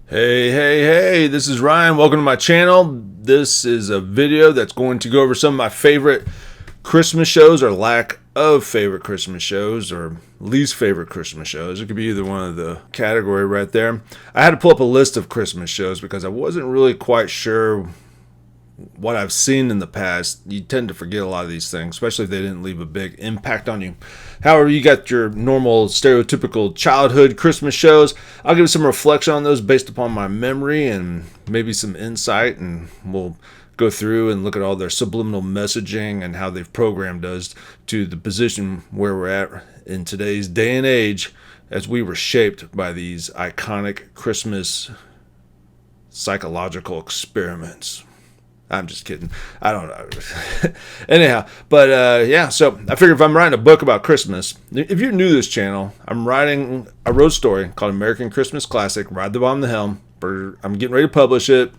Hey, this is Ryan. Welcome to my channel. This is a video that's going to go over some of my favorite Christmas shows or lack of favorite Christmas shows or least favorite Christmas shows. It could be either one of the category right there. I had to pull up a list of Christmas shows because I wasn't really quite sure what I've seen in the past. You tend to forget a lot of these things, especially if they didn't leave a big impact on you. However, you got your normal stereotypical childhood Christmas shows. I'll give some reflection on those based upon my memory and maybe some insight, and we'll go through and look at all their subliminal messaging and how they've programmed us to the position where we're at in today's day and age as we were shaped by these iconic Christmas psychological experiments. I'm just kidding. I don't know. Anyhow, but yeah, so I figured if I'm writing a book about Christmas, if you're new to this channel, I'm writing a road story called American Christmas Classic, Ride the Bomb the Helm. I'm getting ready to publish it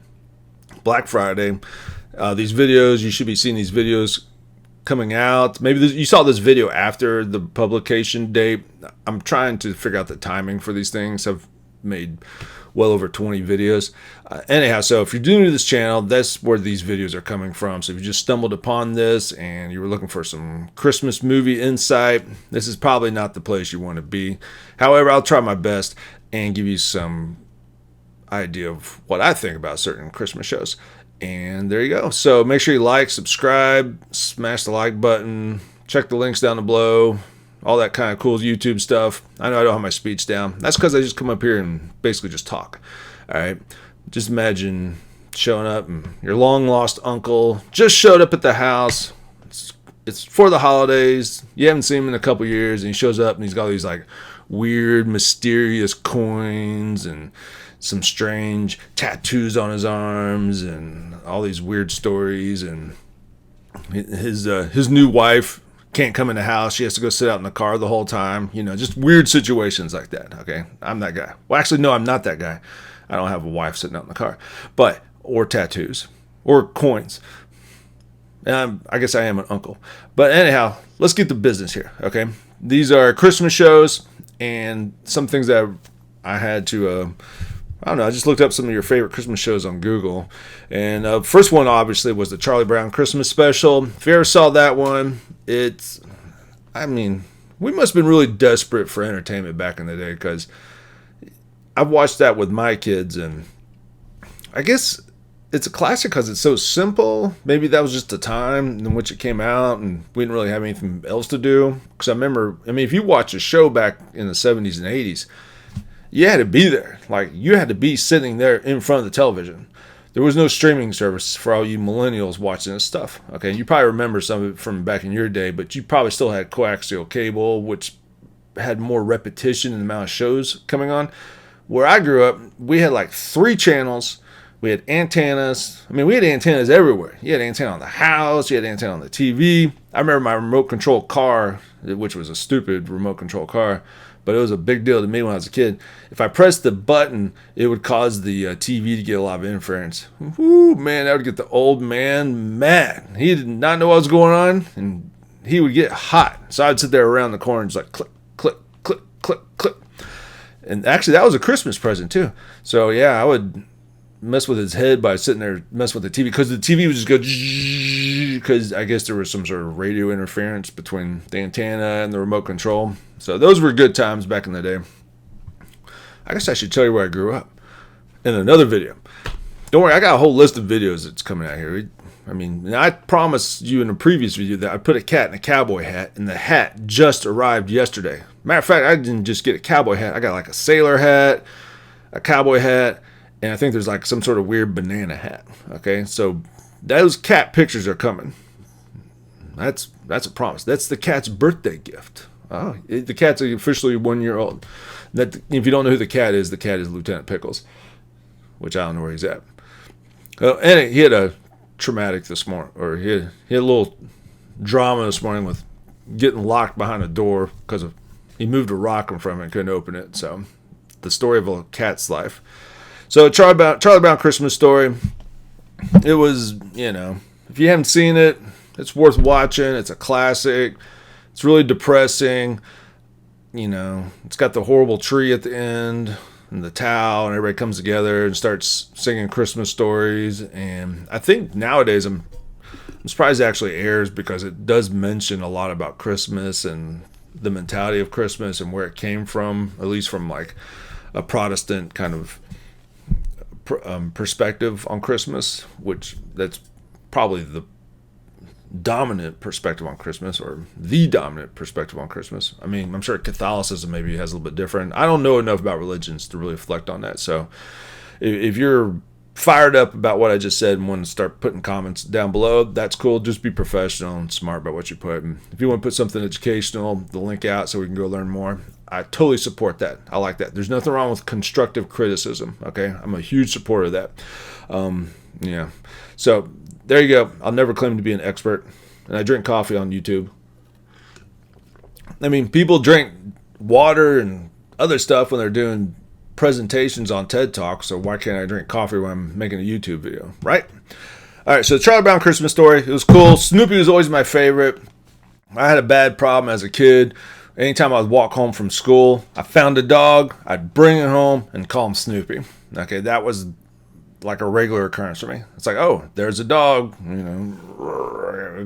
Black Friday. These videos, you should be seeing these videos coming out. Maybe you saw this video after the publication date. I'm trying to figure out the timing for these things. I've made well over 20 videos. Anyhow, so if you're new to this channel, that's where these videos are coming from. So if you just stumbled upon this and you were looking for some Christmas movie insight, this is probably not the place you want to be. However, I'll try my best and give you some idea of what I think about certain Christmas shows. And there you go. So make sure you like, subscribe, smash the like button, check the links down below, all that kind of cool YouTube stuff. I know I don't have my speech down. That's because I just come up here and basically just talk. All right. Just imagine showing up and your long lost uncle just showed up at the house. It's for the holidays. You haven't seen him in a couple years, and he shows up and he's got all these like weird, mysterious coins and some strange tattoos on his arms and all these weird stories. And his new wife can't come in the house. She has to go sit out in the car the whole time. You know, just weird situations like that. Okay, I'm that guy. Well, actually, no, I'm not that guy. I don't have a wife sitting out in the car, or tattoos, or coins. I guess I am an uncle. But anyhow, let's get to business here. Okay, these are Christmas shows and some things that I had to. I don't know. I just looked up some of your favorite Christmas shows on Google, and first one obviously was the Charlie Brown Christmas Special. If you ever saw that one, we must have been really desperate for entertainment back in the day, because I've watched that with my kids, and I guess it's a classic because it's so simple. Maybe that was just the time in which it came out, and we didn't really have anything else to do. Because I remember, if you watch a show back in the 70s and 80s, you had to be there. Like, you had to be sitting there in front of the television. There was no streaming service for all you millennials watching this stuff. Okay, you probably remember some of it from back in your day, but you probably still had coaxial cable, which had more repetition in the amount of shows coming on. Where I grew up, we had like 3 channels. We had antennas. We had antennas everywhere. You had antenna on the house. You had antenna on the TV. I remember my remote control car, which was a stupid remote control car, but it was a big deal to me when I was a kid. If I pressed the button, it would cause the TV to get a lot of interference. Woo, man, that would get the old man mad. He did not know what was going on, and he would get hot. So I'd sit there around the corner and just like click, click, click, click, click. And actually, that was a Christmas present too. So yeah, I would mess with his head by sitting there messing with the TV, because the TV would just go, because I guess there was some sort of radio interference between the antenna and the remote control. So those were good times back in the day. I guess I should tell you where I grew up in another video. Don't worry, I got a whole list of videos that's coming out here. I promised you in a previous video that I put a cat in a cowboy hat, and the hat just arrived yesterday. Matter of fact, I didn't just get a cowboy hat. I got like a sailor hat, a cowboy hat, and I think there's like some sort of weird banana hat. Okay, so those cat pictures are coming. That's a promise. That's the cat's birthday gift. Oh, the cat's officially 1 year old. If you don't know who the cat is Lieutenant Pickles, which I don't know where he's at. And he had a traumatic this morning, or he had a little drama this morning with getting locked behind a door because he moved a rock in front of it and couldn't open it. So the story of a cat's life. So Charlie Brown Christmas Story, it was, if you haven't seen it, it's worth watching. It's a classic. It's really depressing. It's got the horrible tree at the end. and the towel, and everybody comes together and starts singing Christmas stories. And I think nowadays I'm surprised it actually airs, because it does mention a lot about Christmas and the mentality of Christmas and where it came from, at least from like a Protestant kind of perspective on Christmas, which that's probably the dominant perspective on Christmas, or the dominant perspective on Christmas. I mean, I'm sure Catholicism maybe has a little bit different. I don't know enough about religions to really reflect on that. So if you're fired up about what I just said and want to start putting comments down below, that's cool. Just be professional and smart about what you put. And if you want to put something educational, the link out so we can go learn more, I totally support that. I like that. There's nothing wrong with constructive criticism. Okay, I'm a huge supporter of that. Yeah. So there you go. I'll never claim to be an expert, and I drink coffee on YouTube. I mean, people drink water and other stuff when they're doing presentations on TED Talk, so why can't I drink coffee when I'm making a YouTube video, right? All right, so Charlie Brown Christmas Story, it was cool. Snoopy was always my favorite. I had a bad problem as a kid. Anytime I would walk home from school, I found a dog, I'd bring it home and call him Snoopy. Okay, that was like a regular occurrence for me. It's like, oh, there's a dog,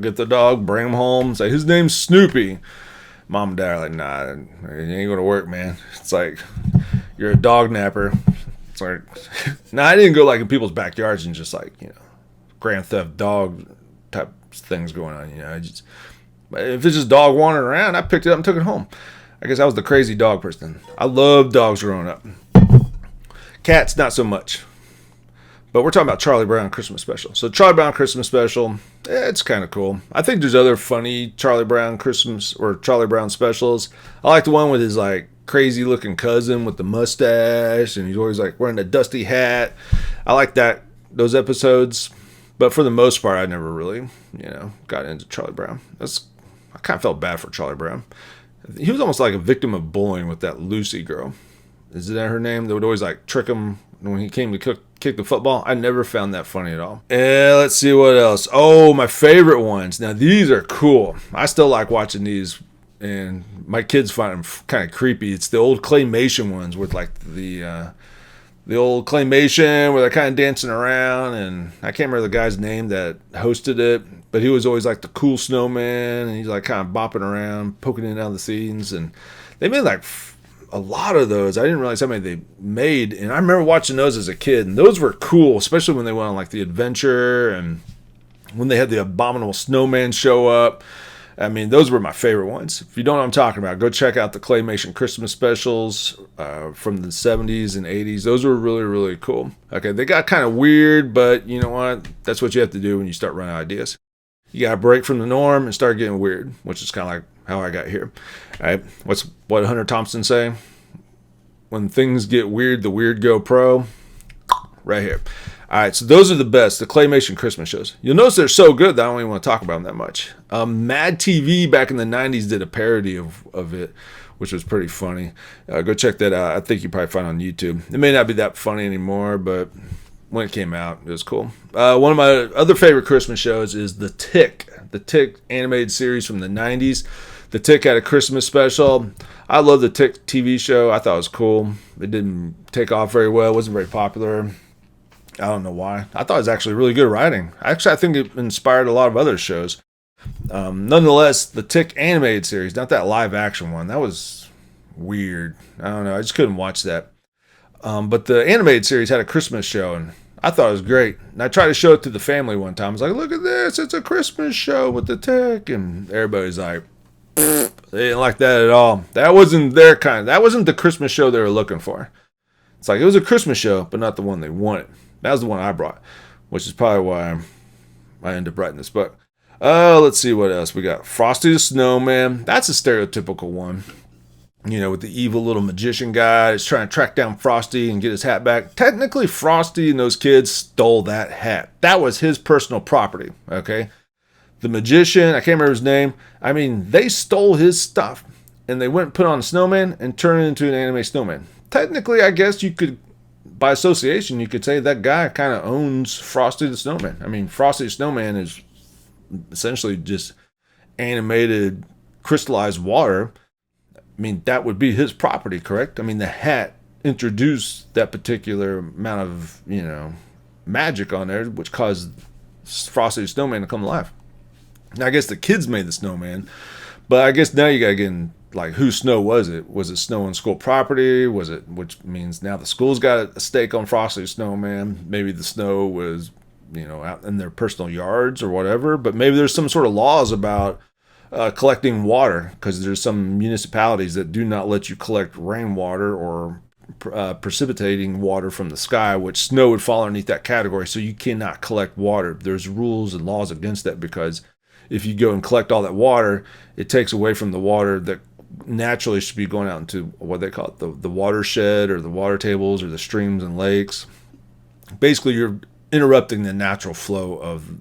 get the dog, bring him home, say his name's Snoopy. Mom and dad are like, nah, it ain't gonna work, man. It's like, you're a dog napper. It's like, nah, I didn't go like in people's backyards and just like, Grand Theft dog type things going on. If it's just dog wandering around, I picked it up and took it home. I guess I was the crazy dog person. I loved dogs growing up. Cats, not so much. But we're talking about Charlie Brown Christmas Special. So Charlie Brown Christmas Special, it's kind of cool. I think there's other funny Charlie Brown Christmas or Charlie Brown specials. I like the one with his like crazy looking cousin with the mustache, and he's always like wearing a dusty hat. I like those episodes. But for the most part, I never really, got into Charlie Brown. I kind of felt bad for Charlie Brown. He was almost like a victim of bullying with that Lucy girl. Is that her name? They would always like trick him when he came to kick the football. I never found that funny at all. Let's see what else. Oh, my favorite ones. Now, these are cool. I still like watching these, and my kids find them kind of creepy. It's the old claymation ones with like the old claymation where they're kind of dancing around, and I can't remember the guy's name that hosted it, but he was always like the cool snowman, and he's like kind of bopping around, poking in and out of the scenes, and they made like a lot of those. I didn't realize how many they made, and I remember watching those as a kid, and those were cool, especially when they went on like the adventure, and when they had the abominable snowman show up. I mean, those were my favorite ones. If you don't know what I'm talking about, go check out the Claymation Christmas specials from the 70s and 80s. Those were really, really cool. Okay, they got kind of weird, but you know what? That's what you have to do when you start running out of ideas. You got to break from the norm and start getting weird, which is kind of like how I got here. All right, what Hunter Thompson say? When things get weird, the weird go pro. Right here. All right, so those are the best, the Claymation Christmas shows. You'll notice they're so good that I don't even want to talk about them that much. Mad TV back in the 90s did a parody of it, which was pretty funny. Go check that out. I think you probably find it on YouTube. It may not be that funny anymore, but when it came out, it was cool. One of my other favorite Christmas shows is The Tick animated series from the 90s. The Tick had a Christmas special. I love The Tick TV show. I thought it was cool. It didn't take off very well. It wasn't very popular. I don't know why. I thought it was actually really good writing. Actually, I think it inspired a lot of other shows. Nonetheless, the Tick animated series, not that live action one, that was weird. I don't know. I just couldn't watch that. But the animated series had a Christmas show, and I thought it was great. And I tried to show it to the family one time. I was like, look at this. It's a Christmas show with the Tick. And everybody's like, they didn't like that at all. That wasn't their kind. That wasn't the Christmas show they were looking for. It's like, it was a Christmas show, but not the one they wanted. That was the one I brought, which is probably why I ended up writing this book. Let's see what else we got. Frosty the Snowman. That's a stereotypical one. With the evil little magician guy that's trying to track down Frosty and get his hat back. Technically, Frosty and those kids stole that hat. That was his personal property, okay? The magician, I can't remember his name. I mean, they stole his stuff, and they went and put on a snowman and turned it into an anime snowman. Technically, I guess you could, by association, you could say that guy kind of owns Frosty the Snowman. I mean, Frosty the Snowman is essentially just animated, crystallized water. I mean, that would be his property, correct? I mean, the hat introduce that particular amount of, magic on there, which caused Frosty the Snowman to come alive. Now, I guess the kids made the snowman, but I guess now you gotta get in, like, whose snow was it? Was it snow on school property? Was it, which means now the school's got a stake on Frosty the Snowman. Maybe the snow was, out in their personal yards or whatever, but maybe there's some sort of laws about collecting water, because there's some municipalities that do not let you collect rainwater or precipitating water from the sky, which snow would fall underneath that category. So you cannot collect water. There's rules and laws against that, because if you go and collect all that water, it takes away from the water that naturally should be going out into what they call it, the watershed, or the water tables, or the streams and lakes. Basically, you're interrupting the natural flow of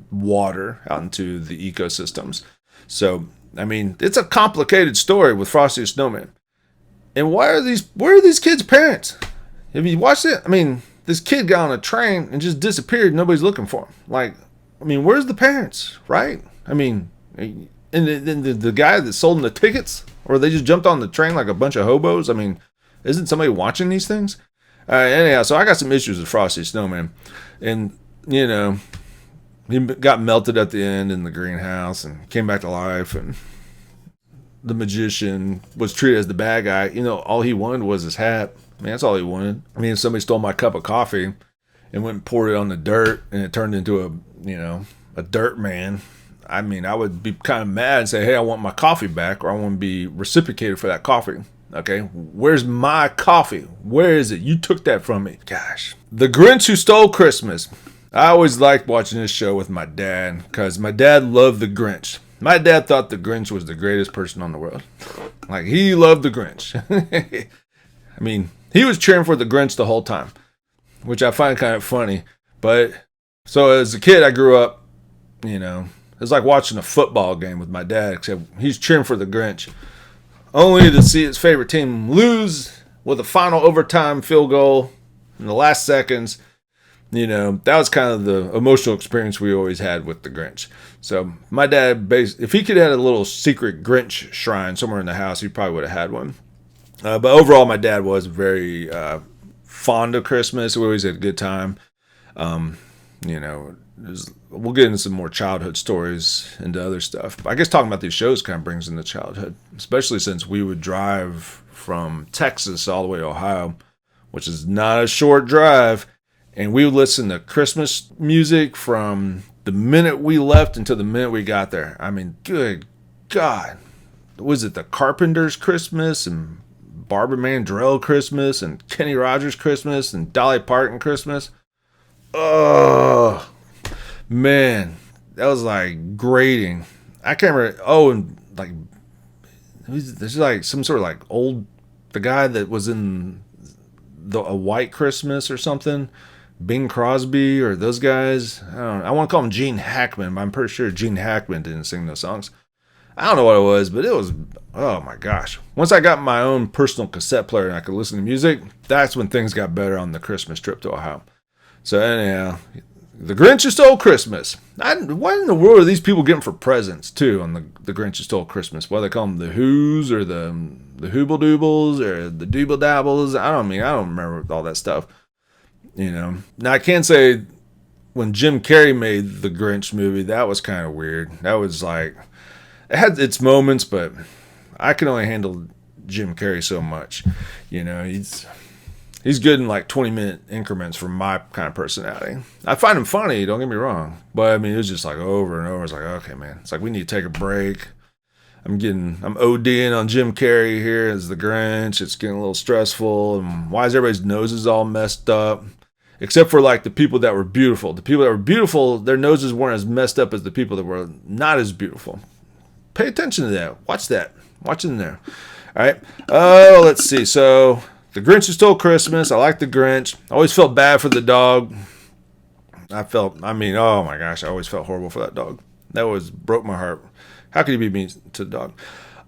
water out into the ecosystems. So, I mean, it's a complicated story with Frosty the Snowman. And where are these kids' parents? Have you watched it? I mean, this kid got on a train and just disappeared. Nobody's looking for him. Like, I mean, where's the parents, right? I mean, and the guy that sold them the tickets, or they just jumped on the train like a bunch of hobos? I mean, isn't somebody watching these things? Anyhow, so I got some issues with Frosty the Snowman. And, he got melted at the end in the greenhouse and came back to life, and the magician was treated as the bad guy. All he wanted was his hat. I mean, that's all he wanted. I mean, if somebody stole my cup of coffee and went and poured it on the dirt and it turned into a dirt man, I mean, I would be kind of mad and say, hey, I want my coffee back, or I want to be reciprocated for that coffee. Okay, where's my coffee? Where is it? You took that from me. Gosh. The Grinch Who Stole Christmas. I always liked watching this show with my dad, because my dad loved the Grinch. My dad thought the Grinch was the greatest person on the world. Like, he loved the Grinch. I mean, he was cheering for the Grinch the whole time, which I find kind of funny. But, so as a kid, I grew up, it was like watching a football game with my dad, except he's cheering for the Grinch, only to see his favorite team lose with a final overtime field goal in the last seconds. That was kind of the emotional experience we always had with the Grinch. So my dad, if he could have had a little secret Grinch shrine somewhere in the house, he probably would have had one. But overall, my dad was very fond of Christmas. We always had a good time. We'll get into some more childhood stories and other stuff. But I guess talking about these shows kind of brings into childhood, especially since we would drive from Texas all the way to Ohio, which is not a short drive. And we would listen to Christmas music from the minute we left until the minute we got there. I mean, good God. Was it the Carpenters Christmas, and Barbara Mandrell Christmas, and Kenny Rogers Christmas, and Dolly Parton Christmas? Oh, man. That was like grating. I can't remember. Oh, and like, there's like some sort of like the guy that was in a White Christmas or something. Bing Crosby or those guys. I don't know. I want to call him Gene Hackman, but I'm pretty sure Gene Hackman didn't sing those songs. I don't know what it was, but it was, oh my gosh. Once I got my own personal cassette player and I could listen to music, that's when things got better on the Christmas trip to Ohio. So anyhow, the Grinch Who Stole Christmas. What in the world are these people getting for presents too on the Grinch Who Stole Christmas? What do they call them? The Who's, or the Hooble Doobles, or the Dooble Dabbles? I don't remember all that stuff. Now I can say when Jim Carrey made the Grinch movie, that was kind of weird. That was like, it had its moments, but I can only handle Jim Carrey so much. He's good in like 20-minute increments for my kind of personality. I find him funny, don't get me wrong, but I mean, it was just like over and over. It's like, okay, man, it's like we need to take a break. I'm ODing on Jim Carrey here as the Grinch. It's getting a little stressful. And why is everybody's noses all messed up? Except for like the people that were beautiful. The people that were beautiful, their noses weren't as messed up as the people that were not as beautiful. Pay attention to that. Watch that. Watch it in there. All right. Let's see. So the Grinch Who Stole Christmas. I like the Grinch. I always felt bad for the dog. Oh my gosh, I always felt horrible for that dog. That broke my heart. How could you be mean to the dog?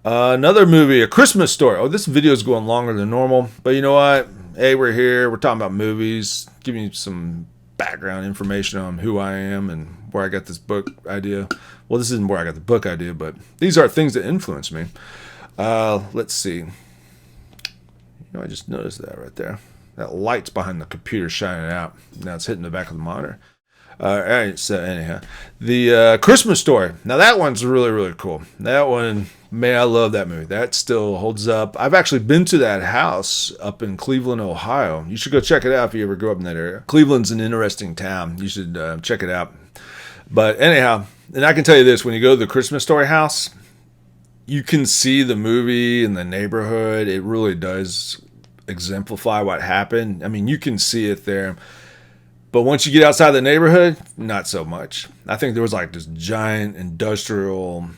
Another movie, A Christmas Story. Oh, this video is going longer than normal. But you know what? Hey, we're here. We're talking about movies. Giving you some background information on who I am and where I got this book idea. Well, this isn't where I got the book idea, but these are things that influence me. Let's see. I just noticed that right there. That light's behind the computer shining out. Now it's hitting the back of the monitor. All right, so anyhow, the Christmas Story. Now that one's really, really cool. That one, man, I love that movie. That still holds up. I've actually been to that house up in Cleveland, Ohio. You should go check it out if you ever grow up in that area. Cleveland's an interesting town. You should check it out. But anyhow, and I can tell you this, when you go to the Christmas Story house, you can see the movie and the neighborhood. It really does exemplify what happened. I mean, you can see it there. But once you get outside the neighborhood, not so much. I think there was like this giant industrial,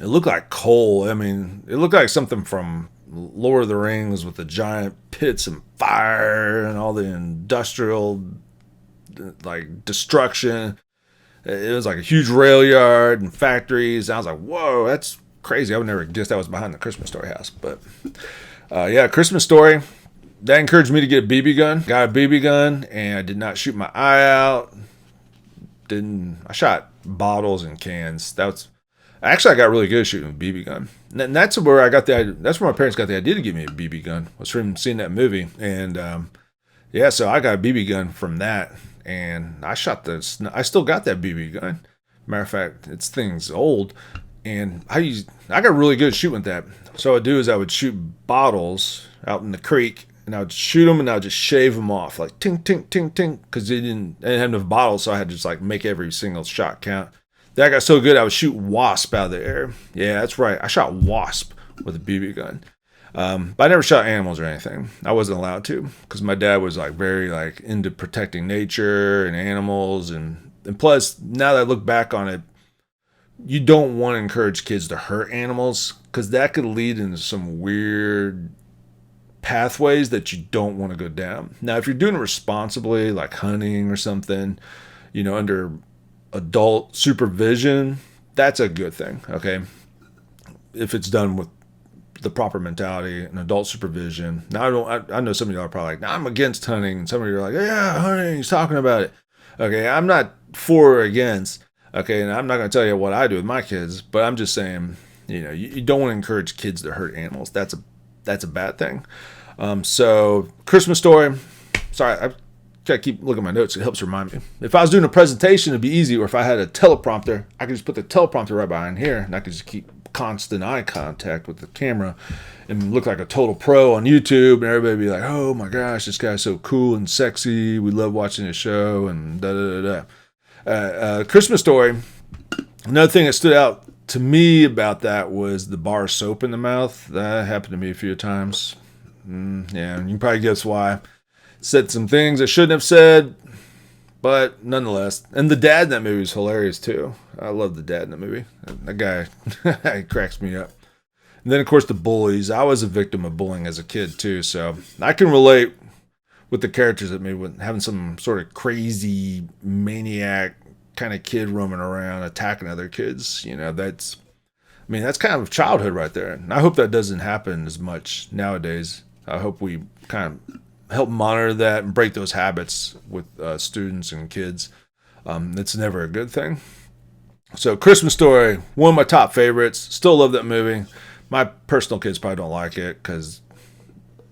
it looked like coal. I mean, it looked like something from Lord of the Rings with the giant pits and fire and all the industrial like destruction. It was like a huge rail yard and factories. I was like, whoa, that's crazy. I would never guess that was behind the Christmas Story house. But yeah, Christmas Story. That encouraged me to get a BB gun. Got a BB gun, and I did not shoot my eye out. I shot bottles and cans. I got really good at shooting a BB gun. And that's where I got that's where my parents got the idea to give me a BB gun. Was from seeing that movie. And yeah, so I got a BB gun from that. And I still got that BB gun. Matter of fact, thing's old. And I got really good at shooting with that. So what I would do is I would shoot bottles out in the creek. And I would shoot them and I would just shave them off. Like, tink, tink, tink, tink. Because I didn't have enough bottles, so I had to just like make every single shot count. Then I got so good I would shoot wasp out of the air. Yeah, that's right. I shot wasp with a BB gun. But I never shot animals or anything. I wasn't allowed to. Because my dad was like very like into protecting nature and animals. And plus, now that I look back on it, you don't want to encourage kids to hurt animals. Because that could lead into some weird pathways that you don't want to go down. Now, if you're doing it responsibly, like hunting or something, under adult supervision, that's a good thing, okay? If it's done with the proper mentality and adult supervision. Now, I know some of y'all are probably like, nah, I'm against hunting. And some of you are like, yeah, hunting, he's talking about it. Okay, I'm not for or against, okay? And I'm not going to tell you what I do with my kids, but I'm just saying, you don't want to encourage kids to hurt animals. That's a bad thing. So Christmas Story. Sorry, I gotta keep looking at my notes. It helps remind me. If I was doing a presentation, it'd be easy. Or if I had a teleprompter, I could just put the teleprompter right behind here, and I could just keep constant eye contact with the camera and look like a total pro on YouTube. And everybody would be like, "Oh my gosh, this guy's so cool and sexy. We love watching his show." And da da da da. Christmas Story. Another thing that stood out to me about that was the bar of soap in the mouth. That happened to me a few times. Yeah, you can probably guess why. Said some things I shouldn't have said, but nonetheless. And the dad in that movie is hilarious too. I love the dad in the movie. That guy, he cracks me up. And then, of course, the bullies. I was a victim of bullying as a kid too, so I can relate with the characters that maybe having some sort of crazy maniac kind of kid roaming around attacking other kids. That's kind of childhood right there. And I hope that doesn't happen as much nowadays. I hope we kind of help monitor that and break those habits with students and kids. It's never a good thing. So Christmas Story, one of my top favorites. Still love that movie. My personal kids probably don't like it because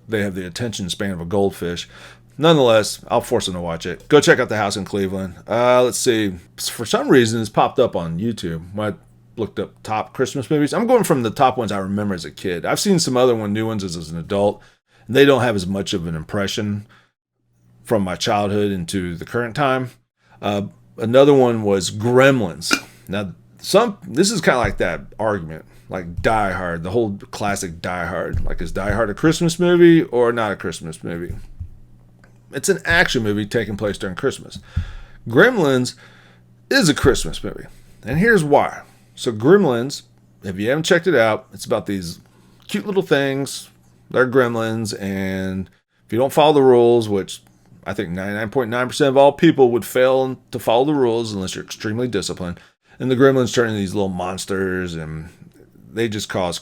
they have the attention span of a goldfish. Nonetheless, I'll force them to watch it. Go check out The House in Cleveland. Let's see. For some reason, it's popped up on YouTube. When I looked up top Christmas movies, I'm going from the top ones I remember as a kid. I've seen some other new ones as an adult. They don't have as much of an impression from my childhood into the current time. Another one was Gremlins. Now, this is kind of like that argument, like Die Hard, the whole classic Die Hard. Like, is Die Hard a Christmas movie or not a Christmas movie? It's an action movie taking place during Christmas. Gremlins is a Christmas movie, and here's why. So Gremlins, if you haven't checked it out, it's about these cute little things. They're gremlins, and if you don't follow the rules, which I think 99.9% of all people would fail to follow the rules unless you're extremely disciplined, and the gremlins turn into these little monsters, and they just cause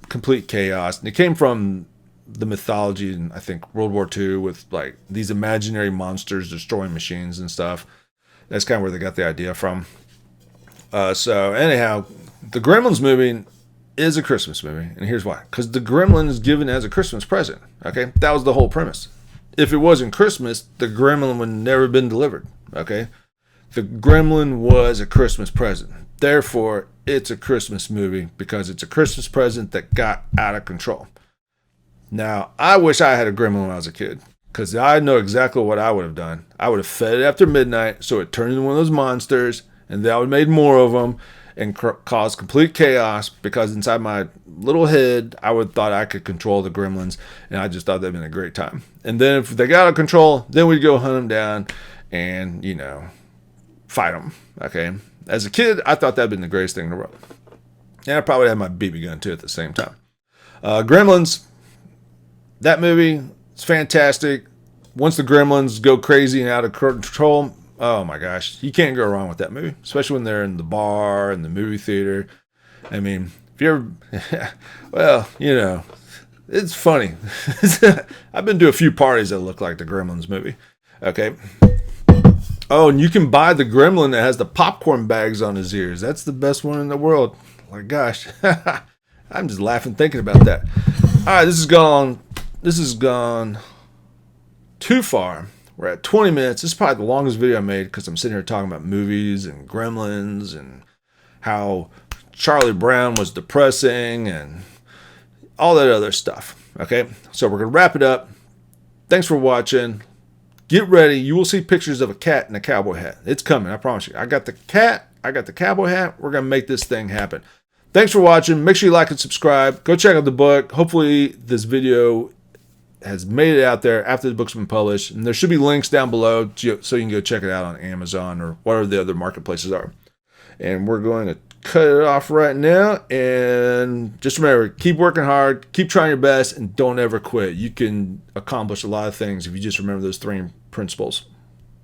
complete chaos. And it came from the mythology in, I think, World War II with like these imaginary monsters destroying machines and stuff. That's kind of where they got the idea from. So anyhow, the Gremlins movie, is a Christmas movie, and here's why. Because the Gremlin is given as a Christmas present. Okay, that was the whole premise. If it wasn't Christmas, the Gremlin would never have been delivered. Okay, the Gremlin was a Christmas present. Therefore, it's a Christmas movie because it's a Christmas present that got out of control. Now, I wish I had a Gremlin when I was a kid, because I know exactly what I would have done. I would have fed it after midnight so it turned into one of those monsters, and then I would have made more of them and caused complete chaos, because inside my little head, I would have thought I could control the Gremlins, and I just thought that'd been a great time. And then if they got out of control, then we'd go hunt them down and, fight them. Okay. As a kid, I thought that'd been the greatest thing in the world. And I probably had my BB gun too at the same time. Gremlins, that movie is fantastic. Once the Gremlins go crazy and out of control, oh my gosh, you can't go wrong with that movie, especially when they're in the bar and the movie theater. I mean, if you're, well, it's funny. I've been to a few parties that look like the Gremlins movie. Okay. Oh, and you can buy the Gremlin that has the popcorn bags on his ears. That's the best one in the world. My gosh. I'm just laughing thinking about that. All right, this has gone too far. We're at 20 minutes. This is probably the longest video I made because I'm sitting here talking about movies and Gremlins and how Charlie Brown was depressing and all that other stuff. Okay, so we're going to wrap it up. Thanks for watching. Get ready. You will see pictures of a cat in a cowboy hat. It's coming, I promise you. I got the cat. I got the cowboy hat. We're going to make this thing happen. Thanks for watching. Make sure you like and subscribe. Go check out the book. Hopefully this video has made it out there after the book's been published. And there should be links down below so you can go check it out on Amazon or whatever the other marketplaces are. And we're going to cut it off right now. And just remember, keep working hard, keep trying your best, and don't ever quit. You can accomplish a lot of things if you just remember those 3 principles.